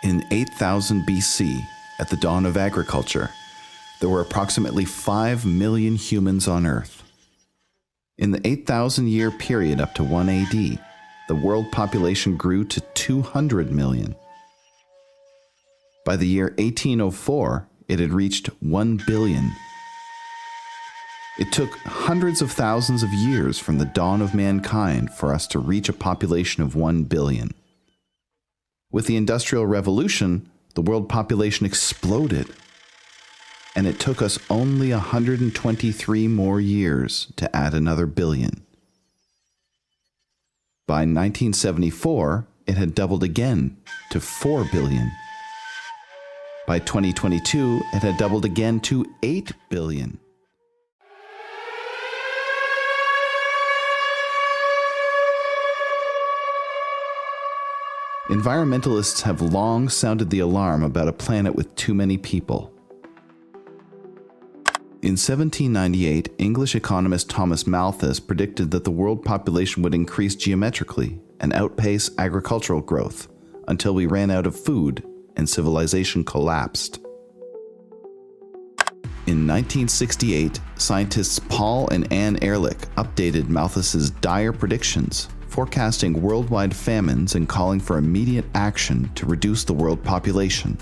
In 8000 BC, at the dawn of agriculture, there were approximately 5 million humans on Earth. In the 8,000-year period up to 1 AD, the world population grew to 200 million. By the year 1804, it had reached 1 billion. It took hundreds of thousands of years from the dawn of mankind for us to reach a population of 1 billion. With the Industrial Revolution, the world population exploded, and it took us only 123 more years to add another billion. By 1974, it had doubled again to 4 billion. By 2022, it had doubled again to 8 billion. Environmentalists have long sounded the alarm about a planet with too many people. In 1798, English economist Thomas Malthus predicted that the world population would increase geometrically and outpace agricultural growth until we ran out of food and civilization collapsed. In 1968, scientists Paul and Anne Ehrlich updated Malthus's dire predictions, forecasting worldwide famines and calling for immediate action to reduce the world population.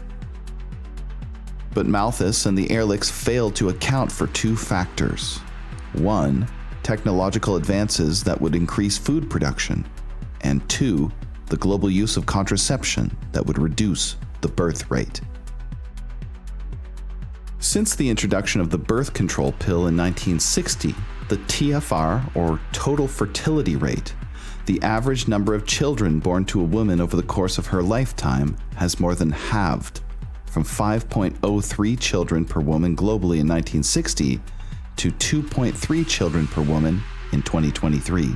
But Malthus and the Ehrlichs failed to account for two factors. One, technological advances that would increase food production, and two, the global use of contraception that would reduce the birth rate. Since the introduction of the birth control pill in 1960, the TFR, or total fertility rate, the average number of children born to a woman over the course of her lifetime, has more than halved, from 5.03 children per woman globally in 1960 to 2.3 children per woman in 2023.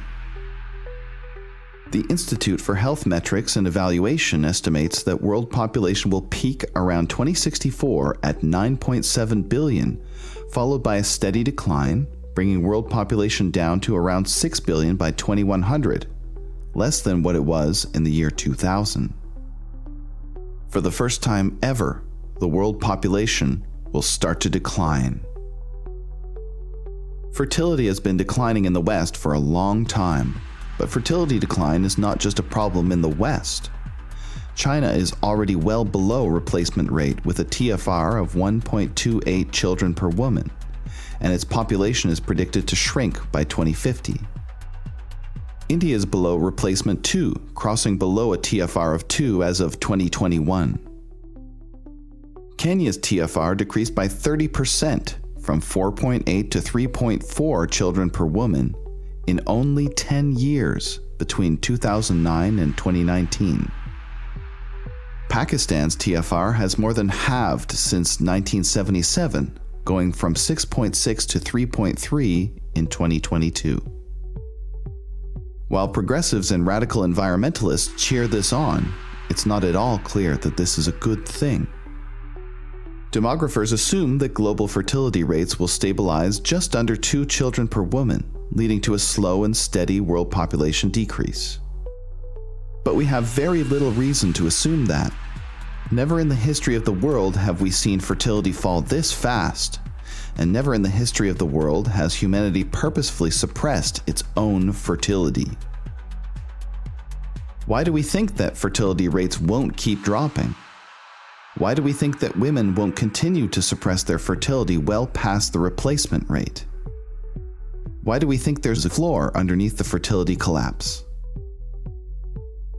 The Institute for Health Metrics and Evaluation estimates that world population will peak around 2064 at 9.7 billion, followed by a steady decline, bringing world population down to around 6 billion by 2100, less than what it was in the year 2000. For the first time ever, the world population will start to decline. Fertility has been declining in the West for a long time, but fertility decline is not just a problem in the West. China is already well below replacement rate with a TFR of 1.28 children per woman, and its population is predicted to shrink by 2050. India is below replacement too, crossing below a TFR of 2 as of 2021. Kenya's TFR decreased by 30%, from 4.8 to 3.4 children per woman, in only 10 years between 2009 and 2019. Pakistan's TFR has more than halved since 1977, going from 6.6 to 3.3 in 2022. While progressives and radical environmentalists cheer this on, it's not at all clear that this is a good thing. Demographers assume that global fertility rates will stabilize just under 2 children per woman, leading to a slow and steady world population decrease. But we have very little reason to assume that. Never in the history of the world have we seen fertility fall this fast, and never in the history of the world has humanity purposefully suppressed its own fertility. Why do we think that fertility rates won't keep dropping? Why do we think that women won't continue to suppress their fertility well past the replacement rate? Why do we think there's a floor underneath the fertility collapse?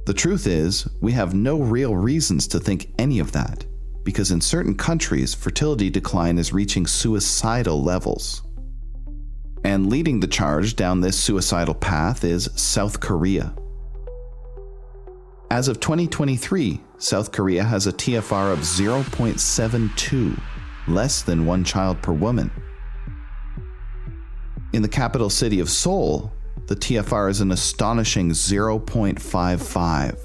The truth is, we have no real reasons to think any of that, because in certain countries, fertility decline is reaching suicidal levels. And leading the charge down this suicidal path is South Korea. As of 2023, South Korea has a TFR of 0.72, less than 1 child per woman. In the capital city of Seoul, the TFR is an astonishing 0.55.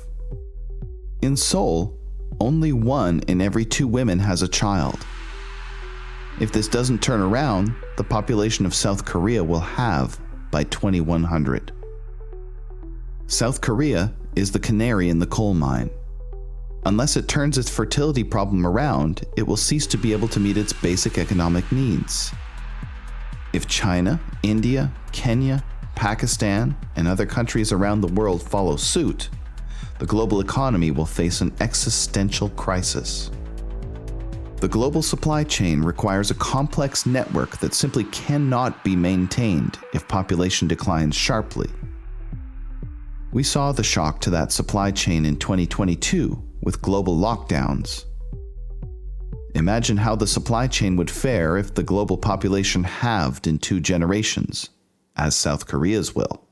In Seoul, only 1 in every 2 women has a child. If this doesn't turn around, the population of South Korea will halve by 2100. South Korea is the canary in the coal mine. Unless it turns its fertility problem around, it will cease to be able to meet its basic economic needs. If China, India, Kenya, Pakistan, and other countries around the world follow suit, the global economy will face an existential crisis. The global supply chain requires a complex network that simply cannot be maintained if population declines sharply. We saw the shock to that supply chain in 2022 with global lockdowns. Imagine how the supply chain would fare if the global population halved in 2 generations, as South Korea's will.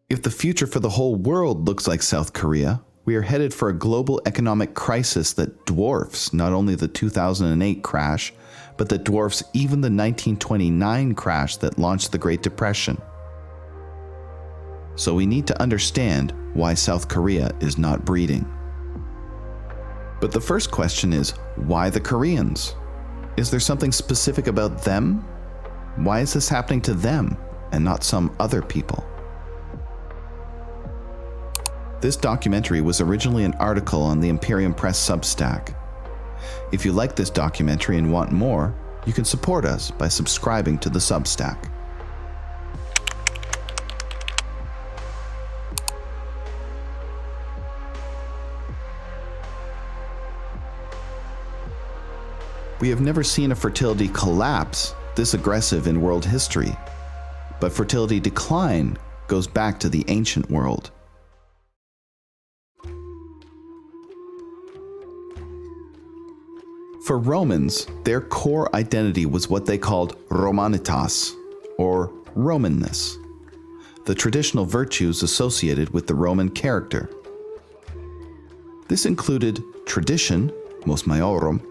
If the future for the whole world looks like South Korea, we are headed for a global economic crisis that dwarfs not only the 2008 crash, but that dwarfs even the 1929 crash that launched the Great Depression. So we need to understand why South Korea is not breeding. But the first question is, why the Koreans? Is there something specific about them? Why is this happening to them and not some other people? This documentary was originally an article on the Imperium Press Substack. If you like this documentary and want more, you can support us by subscribing to the Substack. We have never seen a fertility collapse this aggressive in world history, but fertility decline goes back to the ancient world. For Romans, their core identity was what they called Romanitas, or Romanness, the traditional virtues associated with the Roman character. This included tradition, mos maiorum,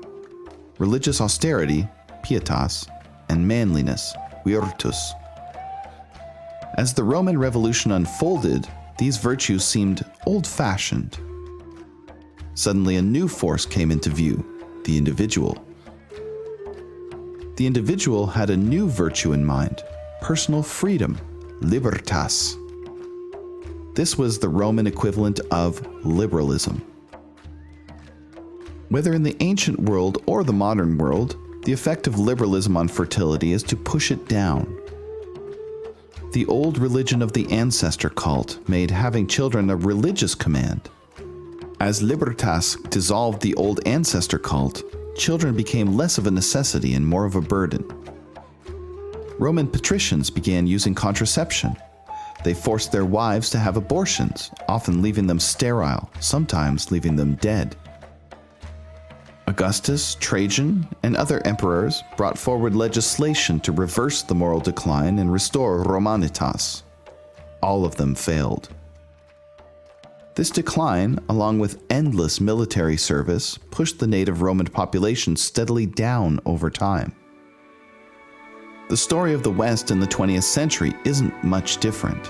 religious austerity, pietas, and manliness, virtus. As the Roman Revolution unfolded, these virtues seemed old-fashioned. Suddenly a new force came into view, the individual. The individual had a new virtue in mind, personal freedom, libertas. This was the Roman equivalent of liberalism. Whether in the ancient world or the modern world, the effect of liberalism on fertility is to push it down. The old religion of the ancestor cult made having children a religious command. As libertas dissolved the old ancestor cult, children became less of a necessity and more of a burden. Roman patricians began using contraception. They forced their wives to have abortions, often leaving them sterile, sometimes leaving them dead. Augustus, Trajan, and other emperors brought forward legislation to reverse the moral decline and restore Romanitas. All of them failed. This decline, along with endless military service, pushed the native Roman population steadily down over time. The story of the West in the 20th century isn't much different.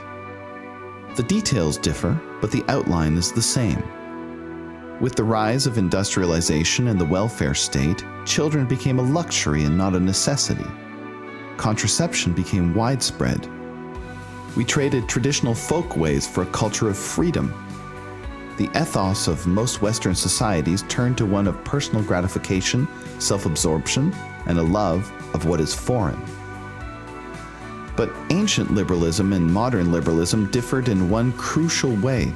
The details differ, but the outline is the same. With the rise of industrialization and the welfare state, children became a luxury and not a necessity. Contraception became widespread. We traded traditional folk ways for a culture of freedom. The ethos of most Western societies turned to one of personal gratification, self-absorption, and a love of what is foreign. But ancient liberalism and modern liberalism differed in one crucial way: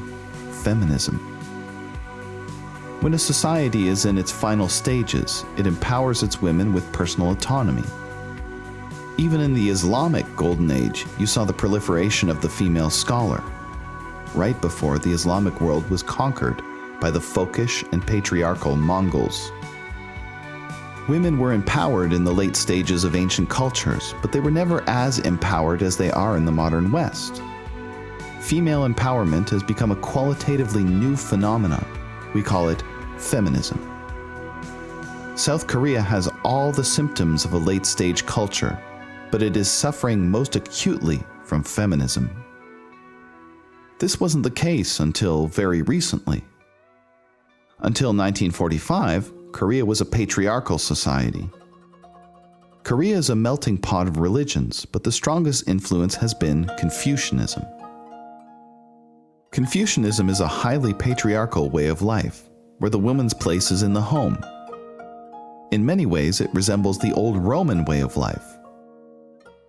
feminism. When a society is in its final stages, it empowers its women with personal autonomy. Even in the Islamic Golden Age, you saw the proliferation of the female scholar, right before the Islamic world was conquered by the folkish and patriarchal Mongols. Women were empowered in the late stages of ancient cultures, but they were never as empowered as they are in the modern West. Female empowerment has become a qualitatively new phenomenon. We call it feminism. South Korea has all the symptoms of a late-stage culture, but it is suffering most acutely from feminism. This wasn't the case until very recently. Until 1945, Korea was a patriarchal society. Korea is a melting pot of religions, but the strongest influence has been Confucianism. Confucianism is a highly patriarchal way of life, where the woman's place is in the home. In many ways, it resembles the old Roman way of life.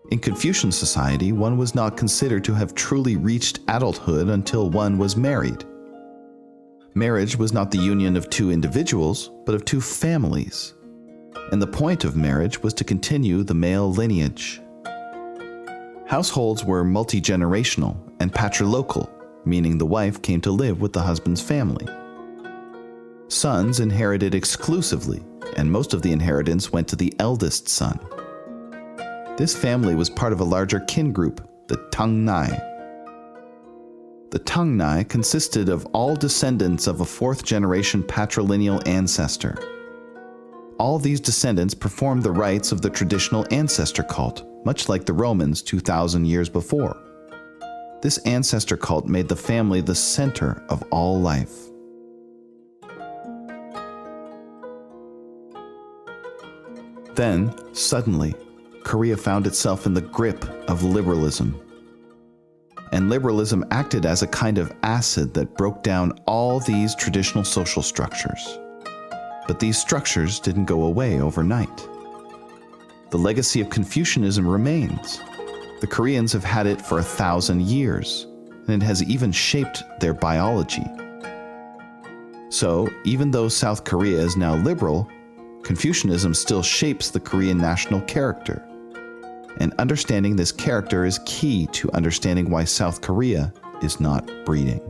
In Confucian society, one was not considered to have truly reached adulthood until one was married. Marriage was not the union of two individuals, but of two families. And the point of marriage was to continue the male lineage. Households were multi-generational and patrilocal, meaning the wife came to live with the husband's family. Sons inherited exclusively, and most of the inheritance went to the eldest son. This family was part of a larger kin group, the Tangnai. The Tangnai consisted of all descendants of a fourth-generation patrilineal ancestor. All these descendants performed the rites of the traditional ancestor cult, much like the Romans 2,000 years before. This ancestor cult made the family the center of all life. Then, suddenly, Korea found itself in the grip of liberalism. And liberalism acted as a kind of acid that broke down all these traditional social structures. But these structures didn't go away overnight. The legacy of Confucianism remains. The Koreans have had it for 1,000 years, and it has even shaped their biology. So, even though South Korea is now liberal, Confucianism still shapes the Korean national character. And understanding this character is key to understanding why South Korea is not breeding.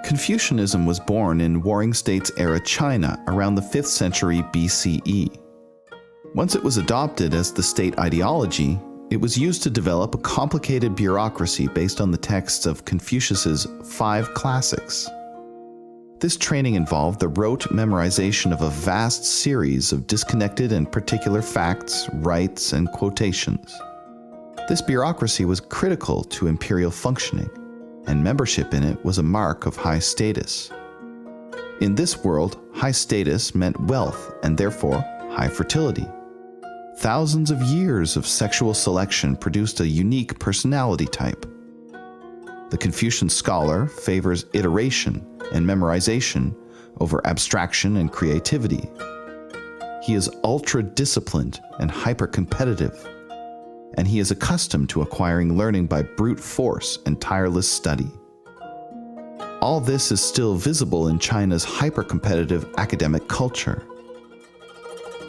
Confucianism was born in Warring States-era China around the 5th century BCE. Once it was adopted as the state ideology, it was used to develop a complicated bureaucracy based on the texts of Confucius's 5 classics. This training involved the rote memorization of a vast series of disconnected and particular facts, rites, and quotations. This bureaucracy was critical to imperial functioning, and membership in it was a mark of high status. In this world, high status meant wealth and therefore high fertility. Thousands of years of sexual selection produced a unique personality type. The Confucian scholar favors iteration and memorization over abstraction and creativity. He is ultra-disciplined and hyper-competitive, and he is accustomed to acquiring learning by brute force and tireless study. All this is still visible in China's hyper-competitive academic culture.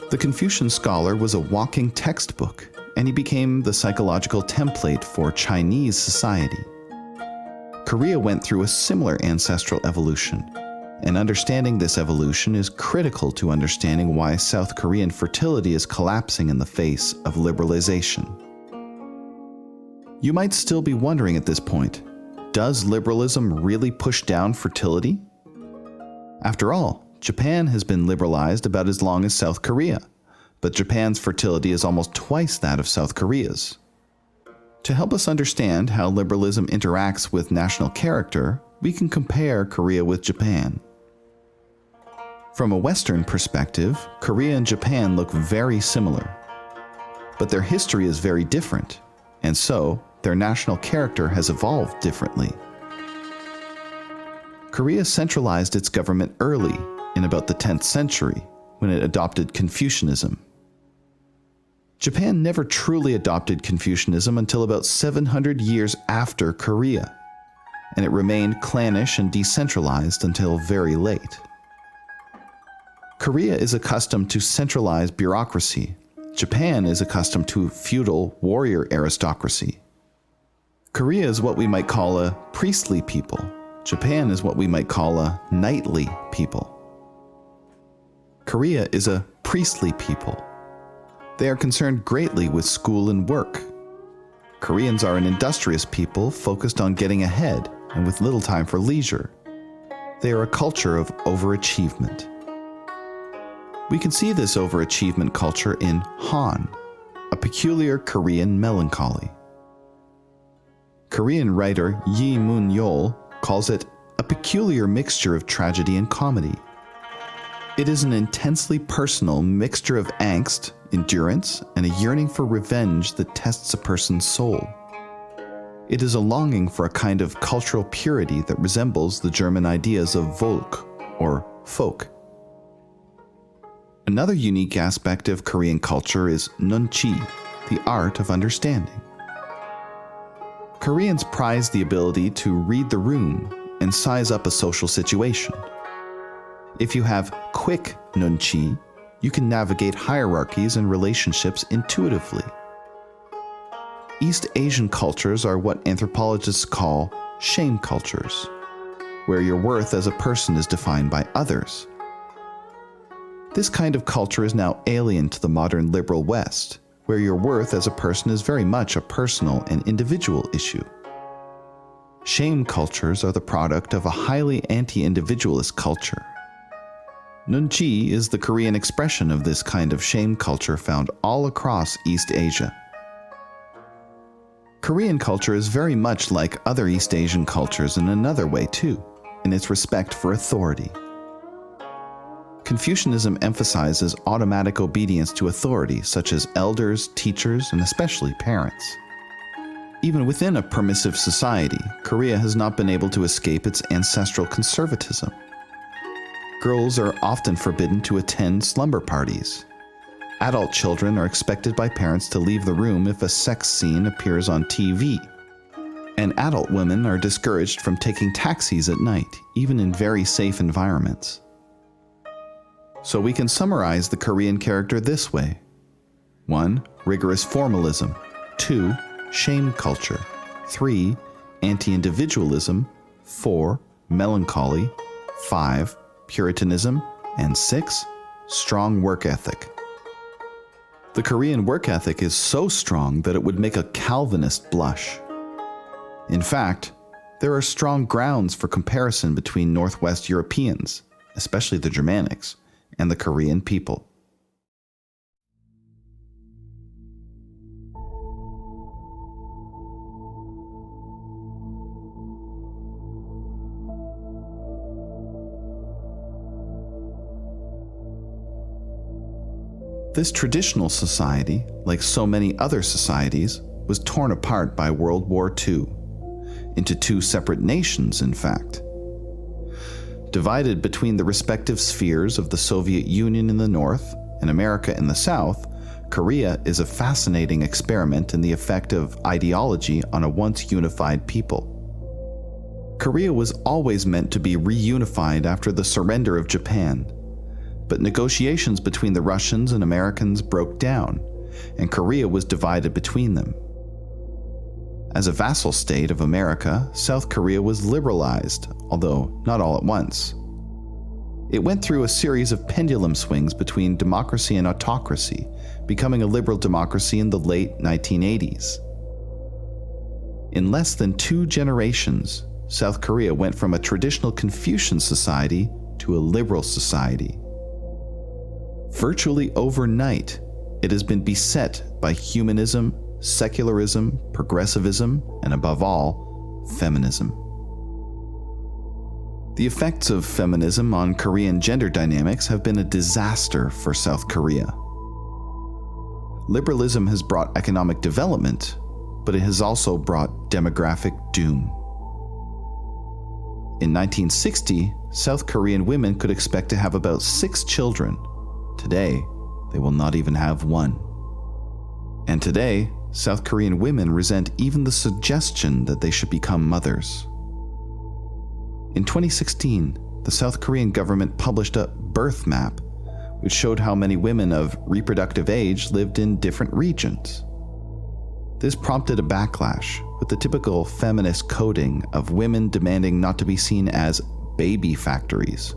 The Confucian scholar was a walking textbook, and he became the psychological template for Chinese society. Korea went through a similar ancestral evolution, and understanding this evolution is critical to understanding why South Korean fertility is collapsing in the face of liberalization. You might still be wondering at this point, does liberalism really push down fertility? After all, Japan has been liberalized about as long as South Korea, but Japan's fertility is almost twice that of South Korea's. To help us understand how liberalism interacts with national character, we can compare Korea with Japan. From a Western perspective, Korea and Japan look very similar. But their history is very different, and so their national character has evolved differently. Korea centralized its government early, in about the 10th century, when it adopted Confucianism. Japan never truly adopted Confucianism until about 700 years after Korea, and it remained clannish and decentralized until very late. Korea is accustomed to centralized bureaucracy. Japan is accustomed to feudal warrior aristocracy. Korea is what we might call a priestly people. Japan is what we might call a knightly people. Korea is a priestly people. They are concerned greatly with school and work. Koreans are an industrious people focused on getting ahead and with little time for leisure. They are a culture of overachievement. We can see this overachievement culture in Han, a peculiar Korean melancholy. Korean writer Yi Moon-yeol calls it a peculiar mixture of tragedy and comedy. It is an intensely personal mixture of angst, endurance, and a yearning for revenge that tests a person's soul. It is a longing for a kind of cultural purity that resembles the German ideas of Volk, or folk. Another unique aspect of Korean culture is nunchi, the art of understanding. Koreans prize the ability to read the room and size up a social situation. If you have quick nunchi, you can navigate hierarchies and relationships intuitively. East Asian cultures are what anthropologists call shame cultures, where your worth as a person is defined by others. This kind of culture is now alien to the modern liberal West, where your worth as a person is very much a personal and individual issue. Shame cultures are the product of a highly anti-individualist culture. Nunchi is the Korean expression of this kind of shame culture found all across East Asia. Korean culture is very much like other East Asian cultures in another way too, in its respect for authority. Confucianism emphasizes automatic obedience to authority, such as elders, teachers, and especially parents. Even within a permissive society, Korea has not been able to escape its ancestral conservatism. Girls are often forbidden to attend slumber parties. Adult children are expected by parents to leave the room if a sex scene appears on TV. And adult women are discouraged from taking taxis at night, even in very safe environments. So we can summarize the Korean character this way. 1. Rigorous formalism. 2. Shame culture. 3. Anti-individualism. 4. Melancholy. 5. Puritanism. And 6. Strong work ethic. The Korean work ethic is so strong that it would make a Calvinist blush. In fact, there are strong grounds for comparison between Northwest Europeans, especially the Germanics, and the Korean people. This traditional society, like so many other societies, was torn apart by World War II, into two separate nations, in fact. Divided between the respective spheres of the Soviet Union in the north and America in the south, Korea is a fascinating experiment in the effect of ideology on a once unified people. Korea was always meant to be reunified after the surrender of Japan, but negotiations between the Russians and Americans broke down, and Korea was divided between them. As a vassal state of America, South Korea was liberalized, although not all at once. It went through a series of pendulum swings between democracy and autocracy, becoming a liberal democracy in the late 1980s. In less than 2 generations, South Korea went from a traditional Confucian society to a liberal society. Virtually overnight, it has been beset by humanism, secularism, progressivism, and above all, feminism. The effects of feminism on Korean gender dynamics have been a disaster for South Korea. Liberalism has brought economic development, but it has also brought demographic doom. In 1960, South Korean women could expect to have about 6 children. Today, they will not even have 1. And today, South Korean women resent even the suggestion that they should become mothers. In 2016, the South Korean government published a birth map, which showed how many women of reproductive age lived in different regions. This prompted a backlash, with the typical feminist coding of women demanding not to be seen as baby factories.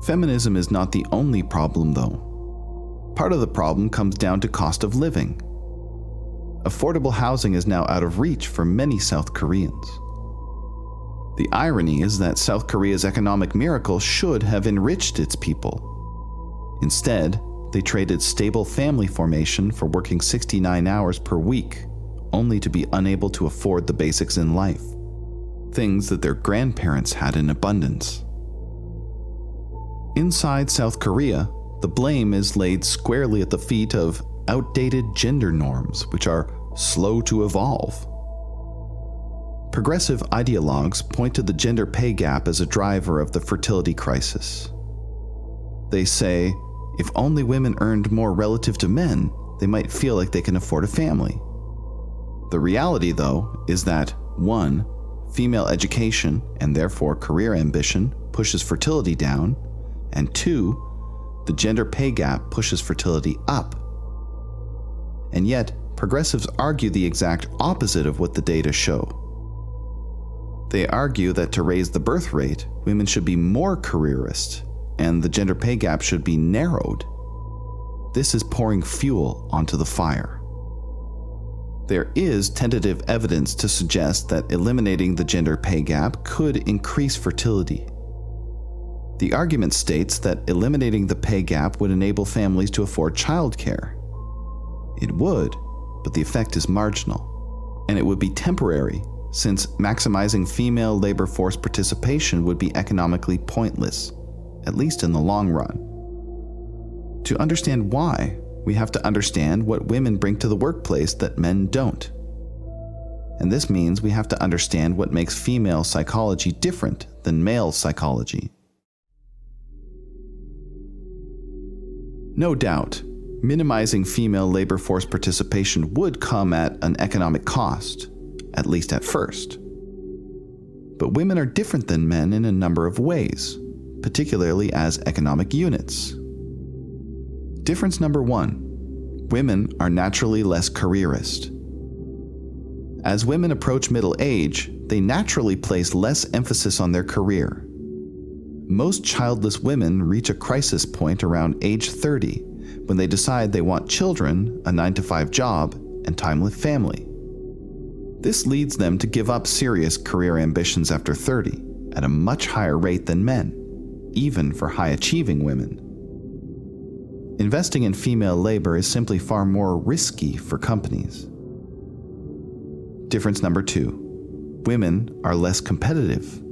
Feminism is not the only problem, though. Part of the problem comes down to cost of living. Affordable housing is now out of reach for many South Koreans. The irony is that South Korea's economic miracle should have enriched its people. Instead, they traded stable family formation for working 69 hours per week, only to be unable to afford the basics in life, things that their grandparents had in abundance. Inside South Korea, the blame is laid squarely at the feet of outdated gender norms, which are slow to evolve. Progressive ideologues point to the gender pay gap as a driver of the fertility crisis. They say, if only women earned more relative to men, they might feel like they can afford a family. The reality, though, is that 1. Female education, and therefore career ambition, pushes fertility down, and 2. The gender pay gap pushes fertility up. And yet, progressives argue the exact opposite of what the data show. They argue that to raise the birth rate, women should be more careerist, and the gender pay gap should be narrowed. This is pouring fuel onto the fire. There is tentative evidence to suggest that eliminating the gender pay gap could increase fertility. The argument states that eliminating the pay gap would enable families to afford childcare. It would, but the effect is marginal, and it would be temporary, since maximizing female labor force participation would be economically pointless, at least in the long run. To understand why, we have to understand what women bring to the workplace that men don't. And this means we have to understand what makes female psychology different than male psychology. No doubt, minimizing female labor force participation would come at an economic cost, at least at first. But women are different than men in a number of ways, particularly as economic units. Difference number 1. Women are naturally less careerist. As women approach middle age, they naturally place less emphasis on their career. Most childless women reach a crisis point around age 30 when they decide they want children, a 9-to-5 job, and time with family. This leads them to give up serious career ambitions after 30 at a much higher rate than men, even for high-achieving women. Investing in female labor is simply far more risky for companies. Difference number 2. Women are less competitive.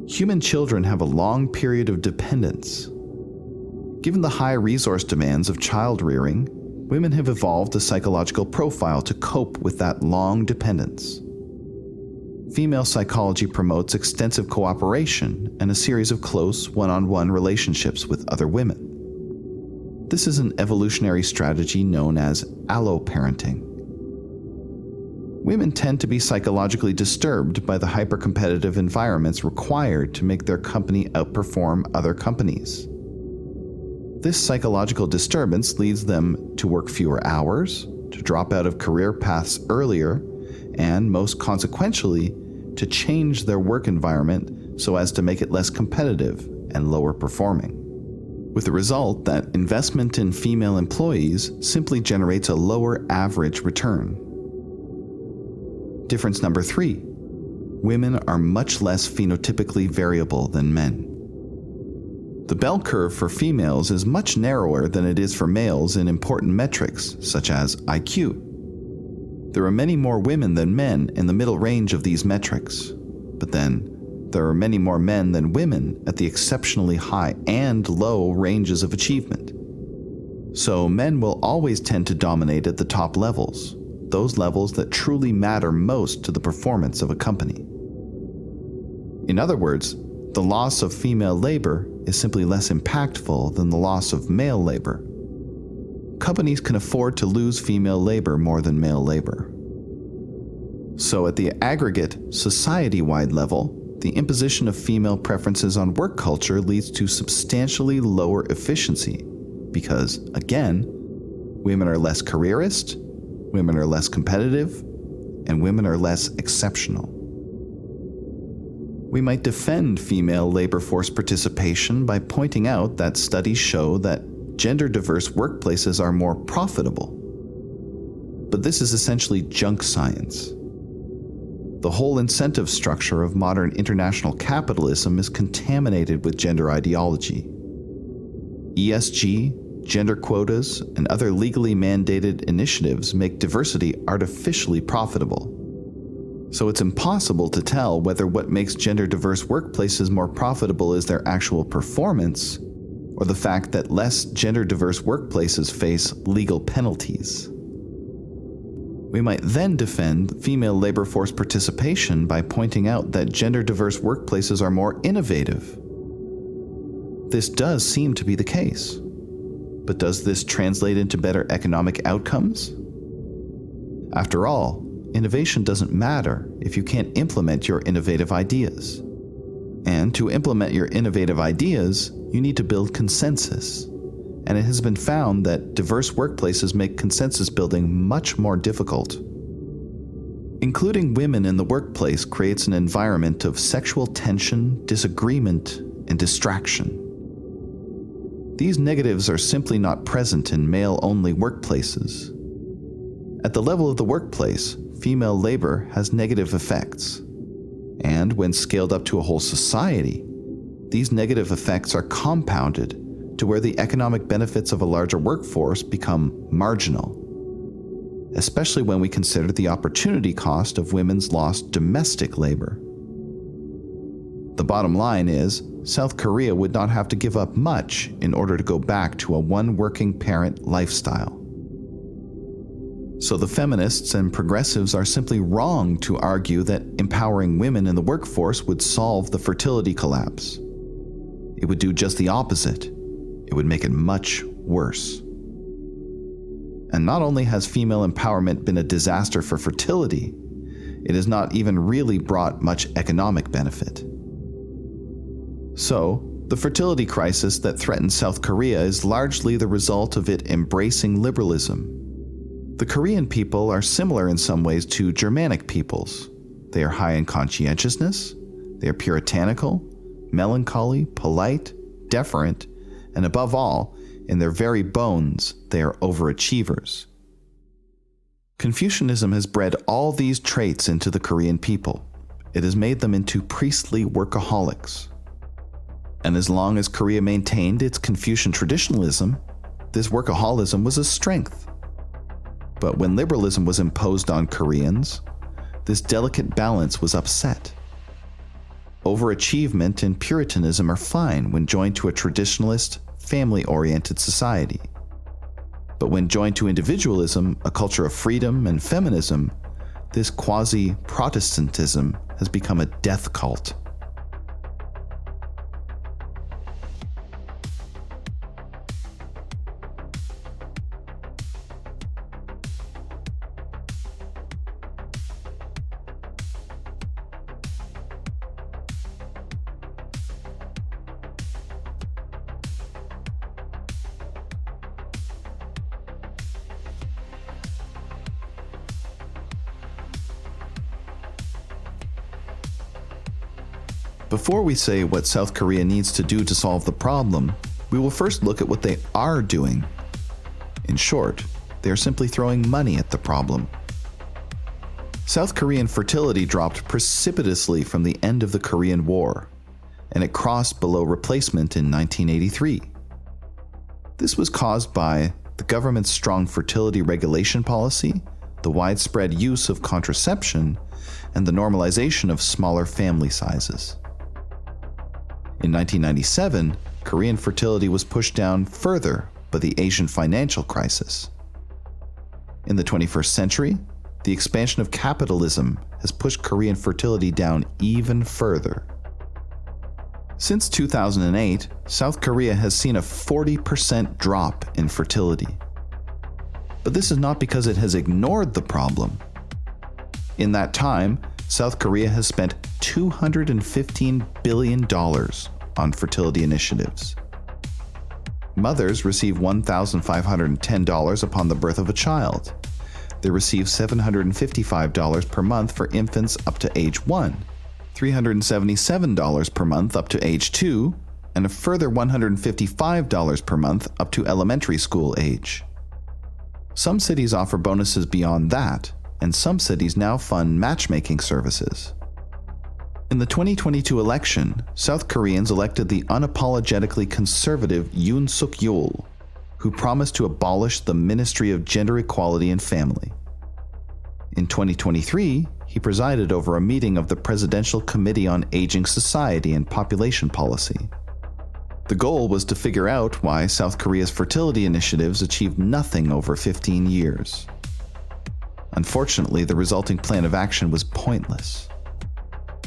Human children have a long period of dependence. Given the high resource demands of child rearing, women have evolved a psychological profile to cope with that long dependence. Female psychology promotes extensive cooperation and a series of close one-on-one relationships with other women. This is an evolutionary strategy known as alloparenting. Women tend to be psychologically disturbed by the hyper-competitive environments required to make their company outperform other companies. This psychological disturbance leads them to work fewer hours, to drop out of career paths earlier, and most consequentially, to change their work environment so as to make it less competitive and lower performing. With the result that investment in female employees simply generates a lower average return. Difference number 3. Women are much less phenotypically variable than men. The bell curve for females is much narrower than it is for males in important metrics, such as IQ. There are many more women than men in the middle range of these metrics, but then there are many more men than women at the exceptionally high and low ranges of achievement. So men will always tend to dominate at the top levels, those levels that truly matter most to the performance of a company. In other words, the loss of female labor is simply less impactful than the loss of male labor. Companies can afford to lose female labor more than male labor. So at the aggregate, society-wide level, the imposition of female preferences on work culture leads to substantially lower efficiency because, again, women are less careerist, women are less competitive, and women are less exceptional. We might defend female labor force participation by pointing out that studies show that gender-diverse workplaces are more profitable. But this is essentially junk science. The whole incentive structure of modern international capitalism is contaminated with gender ideology. ESG, gender quotas, and other legally mandated initiatives make diversity artificially profitable. So it's impossible to tell whether what makes gender-diverse workplaces more profitable is their actual performance, or the fact that less gender-diverse workplaces face legal penalties. We might then defend female labor force participation by pointing out that gender-diverse workplaces are more innovative. This does seem to be the case. But does this translate into better economic outcomes? After all, innovation doesn't matter if you can't implement your innovative ideas. And to implement your innovative ideas, you need to build consensus. And it has been found that diverse workplaces make consensus building much more difficult. Including women in the workplace creates an environment of sexual tension, disagreement, and distraction. These negatives are simply not present in male-only workplaces. At the level of the workplace, female labor has negative effects. And when scaled up to a whole society, these negative effects are compounded to where the economic benefits of a larger workforce become marginal, especially when we consider the opportunity cost of women's lost domestic labor. The bottom line is, South Korea would not have to give up much in order to go back to a one-working parent lifestyle. So the feminists and progressives are simply wrong to argue that empowering women in the workforce would solve the fertility collapse. It would do just the opposite. It would make it much worse. And not only has female empowerment been a disaster for fertility, it has not even really brought much economic benefit. So, the fertility crisis that threatens South Korea is largely the result of it embracing liberalism. The Korean people are similar in some ways to Germanic peoples. They are high in conscientiousness, they are puritanical, melancholy, polite, deferent, and above all, in their very bones, they are overachievers. Confucianism has bred all these traits into the Korean people. It has made them into priestly workaholics. And as long as Korea maintained its Confucian traditionalism, this workaholism was a strength. But when liberalism was imposed on Koreans, this delicate balance was upset. Overachievement and puritanism are fine when joined to a traditionalist, family-oriented society. But when joined to individualism, a culture of freedom and feminism, this quasi-Protestantism has become a death cult. Before we say what South Korea needs to do to solve the problem, we will first look at what they are doing. In short, they are simply throwing money at the problem. South Korean fertility dropped precipitously from the end of the Korean War, and it crossed below replacement in 1983. This was caused by the government's strong fertility regulation policy, the widespread use of contraception, and the normalization of smaller family sizes. In 1997, Korean fertility was pushed down further by the Asian financial crisis. In the 21st century, the expansion of capitalism has pushed Korean fertility down even further. Since 2008, South Korea has seen a 40% drop in fertility. But this is not because it has ignored the problem. In that time, South Korea has spent $215 billion on fertility initiatives. Mothers receive $1,510 upon the birth of a child. They receive $755 per month for infants up to age 1, $377 per month up to age 2, and a further $155 per month up to elementary school age. Some cities offer bonuses beyond that, and some cities now fund matchmaking services. In the 2022 election, South Koreans elected the unapologetically conservative Yoon Suk-yeol, who promised to abolish the Ministry of Gender Equality and Family. In 2023, he presided over a meeting of the Presidential Committee on Aging Society and Population Policy. The goal was to figure out why South Korea's fertility initiatives achieved nothing over 15 years. Unfortunately, the resulting plan of action was pointless.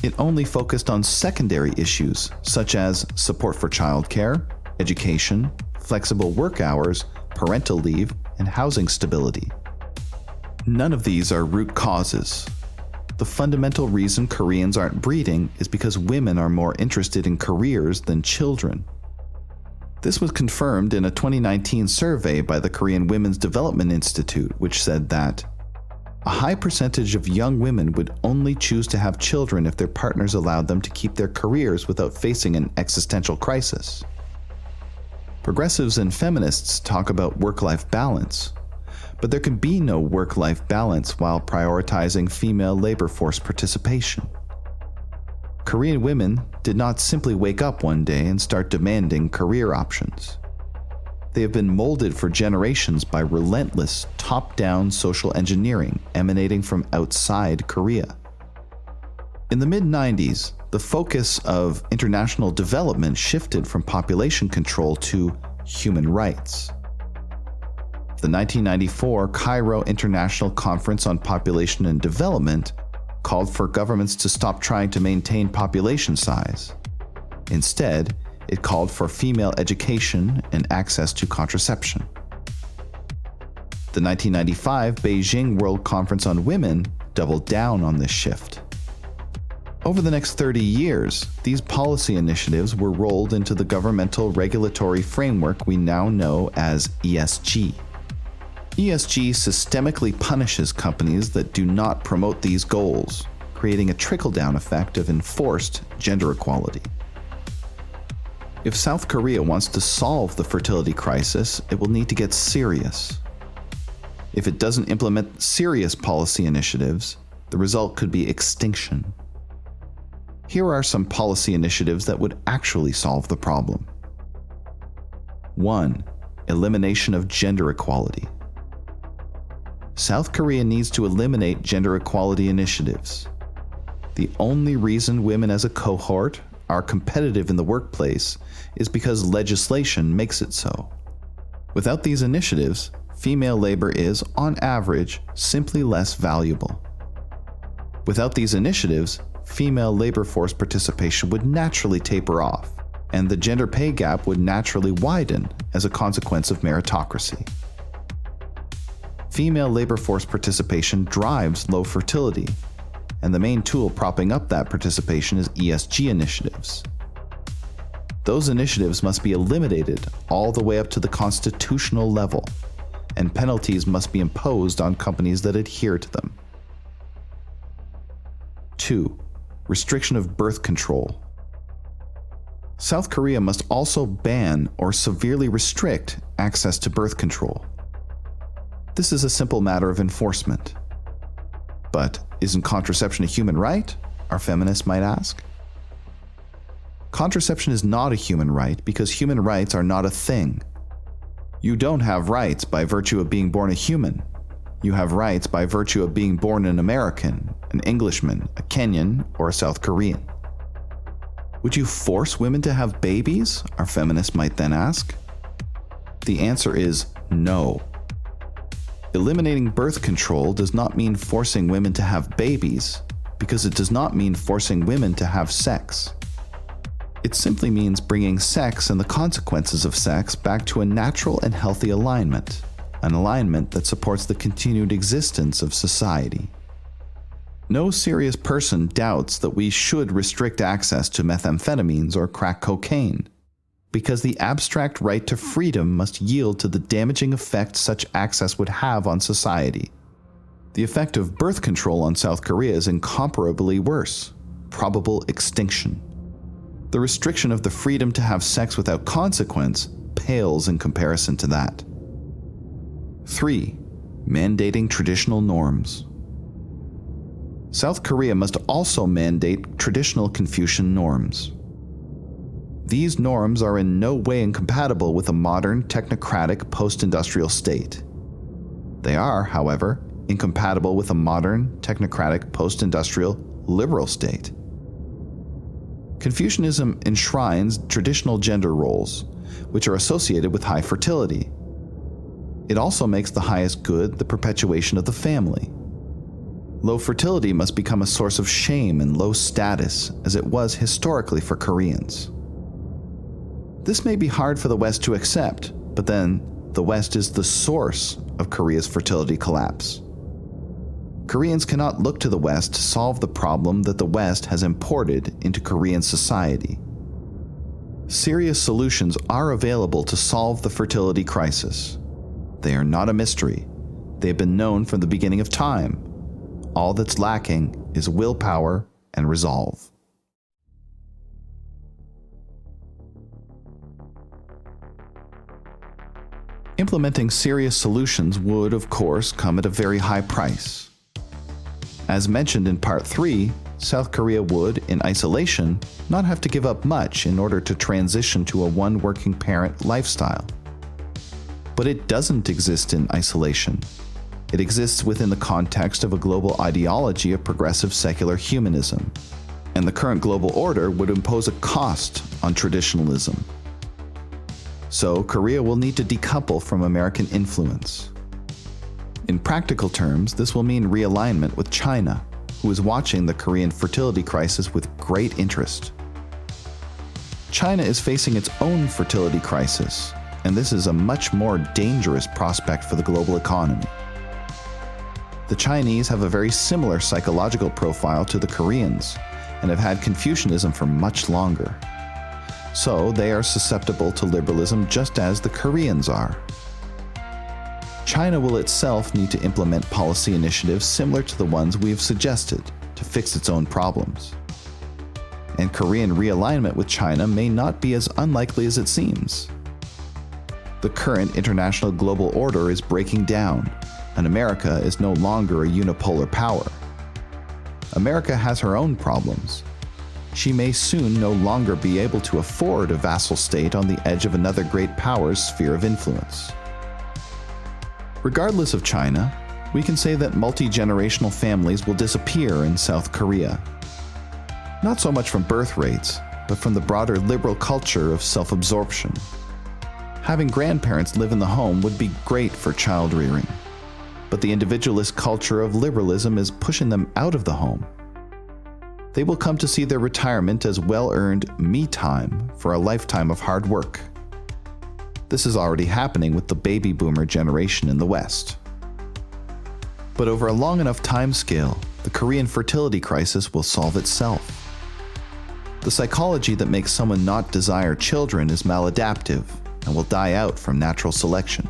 It only focused on secondary issues such as support for childcare, education, flexible work hours, parental leave, and housing stability. None of these are root causes. The fundamental reason Koreans aren't breeding is because women are more interested in careers than children. This was confirmed in a 2019 survey by the Korean Women's Development Institute, which said that a high percentage of young women would only choose to have children if their partners allowed them to keep their careers without facing an existential crisis. Progressives and feminists talk about work-life balance, but there can be no work-life balance while prioritizing female labor force participation. Korean women did not simply wake up one day and start demanding career options. They have been molded for generations by relentless, top-down social engineering emanating from outside Korea. In the mid-90s, the focus of international development shifted from population control to human rights. The 1994 Cairo International Conference on Population and Development called for governments to stop trying to maintain population size. Instead, it called for female education and access to contraception. The 1995 Beijing World Conference on Women doubled down on this shift. Over the next 30 years, these policy initiatives were rolled into the governmental regulatory framework we now know as ESG. ESG systemically punishes companies that do not promote these goals, creating a trickle-down effect of enforced gender equality. If South Korea wants to solve the fertility crisis, it will need to get serious. If it doesn't implement serious policy initiatives, the result could be extinction. Here are some policy initiatives that would actually solve the problem. 1. Elimination of gender equality. South Korea needs to eliminate gender equality initiatives. The only reason women as a cohort are competitive in the workplace is because legislation makes it so. Without these initiatives, female labor is, on average, simply less valuable. Without these initiatives, female labor force participation would naturally taper off, and the gender pay gap would naturally widen as a consequence of meritocracy. Female labor force participation drives low fertility, and the main tool propping up that participation is ESG initiatives. Those initiatives must be eliminated all the way up to the constitutional level, and penalties must be imposed on companies that adhere to them. 2. Restriction of birth control. South Korea must also ban or severely restrict access to birth control. This is a simple matter of enforcement. But isn't contraception a human right? Our feminists might ask. Contraception is not a human right because human rights are not a thing. You don't have rights by virtue of being born a human. You have rights by virtue of being born an American, an Englishman, a Kenyan, or a South Korean. Would you force women to have babies? Our feminists might then ask. The answer is no. Eliminating birth control does not mean forcing women to have babies, because it does not mean forcing women to have sex. It simply means bringing sex and the consequences of sex back to a natural and healthy alignment, an alignment that supports the continued existence of society. No serious person doubts that we should restrict access to methamphetamines or crack cocaine, because the abstract right to freedom must yield to the damaging effect such access would have on society. The effect of birth control on South Korea is incomparably worse: probable extinction. The restriction of the freedom to have sex without consequence pales in comparison to that. 3. Mandating traditional norms. South Korea must also mandate traditional Confucian norms. These norms are in no way incompatible with a modern, technocratic, post-industrial state. They are, however, incompatible with a modern, technocratic, post-industrial, liberal state. Confucianism enshrines traditional gender roles, which are associated with high fertility. It also makes the highest good the perpetuation of the family. Low fertility must become a source of shame and low status, as it was historically for Koreans. This may be hard for the West to accept, but then the West is the source of Korea's fertility collapse. Koreans cannot look to the West to solve the problem that the West has imported into Korean society. Serious solutions are available to solve the fertility crisis. They are not a mystery. They have been known from the beginning of time. All that's lacking is willpower and resolve. Implementing serious solutions would, of course, come at a very high price. As mentioned in Part 3, South Korea would, in isolation, not have to give up much in order to transition to a one working parent lifestyle. But it doesn't exist in isolation. It exists within the context of a global ideology of progressive secular humanism, and the current global order would impose a cost on traditionalism. So, Korea will need to decouple from American influence. In practical terms, this will mean realignment with China, who is watching the Korean fertility crisis with great interest. China is facing its own fertility crisis, and this is a much more dangerous prospect for the global economy. The Chinese have a very similar psychological profile to the Koreans, and have had Confucianism for much longer. So they are susceptible to liberalism just as the Koreans are. China will itself need to implement policy initiatives similar to the ones we have suggested to fix its own problems. And Korean realignment with China may not be as unlikely as it seems. The current international global order is breaking down, and America is no longer a unipolar power. America has her own problems. She may soon no longer be able to afford a vassal state on the edge of another great power's sphere of influence. Regardless of China, we can say that multi-generational families will disappear in South Korea. Not so much from birth rates, but from the broader liberal culture of self-absorption. Having grandparents live in the home would be great for child rearing, but the individualist culture of liberalism is pushing them out of the home. They will come to see their retirement as well-earned me time for a lifetime of hard work. This is already happening with the baby boomer generation in the West. But over a long enough time scale, the Korean fertility crisis will solve itself. The psychology that makes someone not desire children is maladaptive and will die out from natural selection.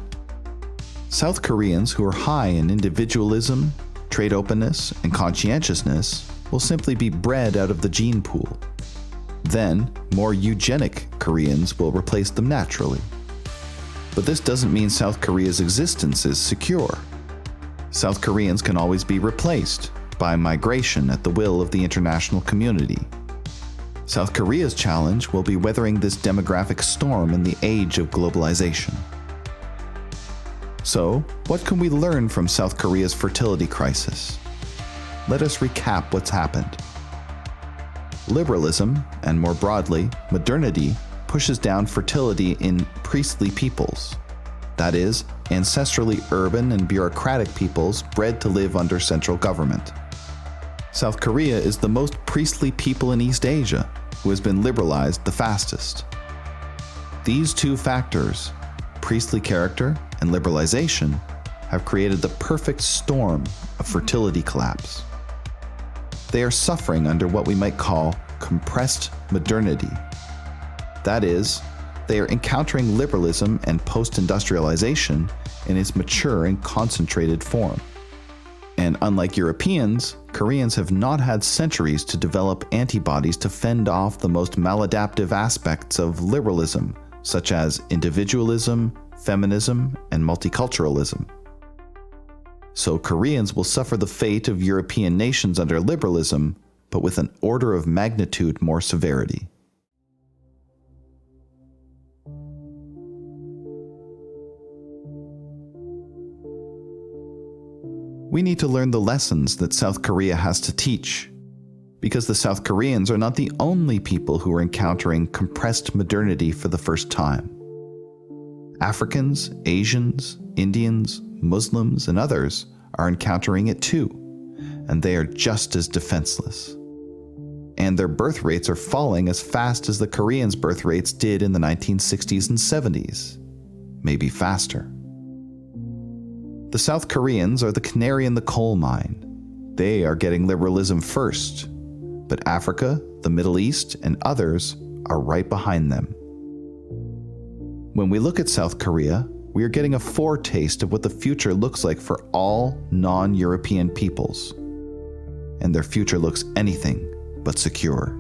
South Koreans who are high in individualism, trade openness, and conscientiousness will simply be bred out of the gene pool. Then, more eugenic Koreans will replace them naturally. But this doesn't mean South Korea's existence is secure. South Koreans can always be replaced by migration at the will of the international community. South Korea's challenge will be weathering this demographic storm in the age of globalization. So, what can we learn from South Korea's fertility crisis? Let us recap what's happened. Liberalism, and more broadly, modernity, pushes down fertility in priestly peoples. That is, ancestrally urban and bureaucratic peoples bred to live under central government. South Korea is the most priestly people in East Asia, who has been liberalized the fastest. These two factors, priestly character and liberalization, have created the perfect storm of fertility collapse. They are suffering under what we might call compressed modernity. That is, they are encountering liberalism and post-industrialization in its mature and concentrated form. And unlike Europeans, Koreans have not had centuries to develop antibodies to fend off the most maladaptive aspects of liberalism, such as individualism, feminism, and multiculturalism. So Koreans will suffer the fate of European nations under liberalism, but with an order of magnitude more severity. We need to learn the lessons that South Korea has to teach, because the South Koreans are not the only people who are encountering compressed modernity for the first time. Africans, Asians, Indians, Muslims, and others are encountering it too, and they are just as defenseless. And their birth rates are falling as fast as the Koreans' birth rates did in the 1960s and 70s, maybe faster. The South Koreans are the canary in the coal mine. They are getting liberalism first, but Africa, the Middle East, and others are right behind them. When we look at South Korea, we are getting a foretaste of what the future looks like for all non-European peoples. And their future looks anything but secure.